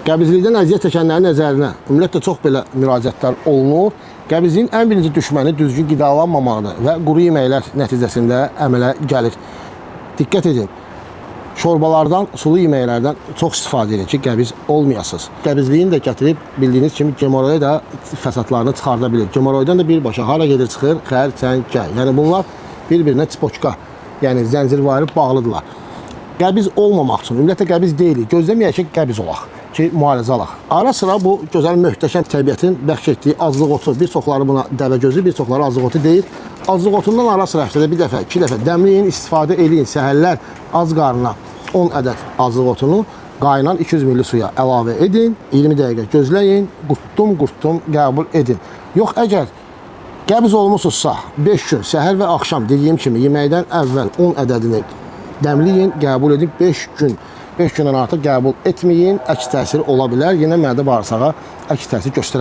Qəbizlikdən əziyyət çəkənlərin nəzərinə ümumiyyətlə çox belə müraciətlər olunur. Qəbizliyin ən birinci düşməni düzgün qidalanmamaqdır və quru yeməklər nəticəsində əmələ gəlir. Diqqət edin, şorbalardan, sulu yeməklərdən çox istifadə edin ki, qəbiz olmayasınız. Qəbizliyin də gətirib bildiyiniz kimi gemoroya da fəsadlarını çıxarda bilir. Gemoroydan da birbaşa hara gedir çıxır? Xərçəngə. Yəni bunlar bir-birinə çipoçka, yəni zəncirvari bağlıdırlar. Qəbiz olmamaq üçün, ümumiyyətlə qəbiz deyilik, gözləməyək ki, qəbiz olaq ki, müalicə alaq. Ara sıra bu gözəl, möhtəşəm təbiətin bəxş etdiyi azlıq otu, bir çoxları buna dəvə gözü, bir çoxları azlıq otu deyil. Azlıq otundan ara sıra həftədə bir dəfə, 2 dəfə dəmləyin, istifadə eləyin. Səhərlər az qarnına 10 ədəd azlıq otunu qaynan 200 ml suya əlavə edin, 20 dəqiqə gözləyin, qurtdum qəbul edin. Yox, əgər qəbiz olmusunuzsa 5 gün səhər və axşam dediyim kimi yeməkdən əvvəl 10 ədədini dəmləyin, qəbul edin 5 gün. 5 gündən artıq qəbul etməyin, əks təsiri ola bilər. Yenə mədə bağırsağa əks təsir göstərər.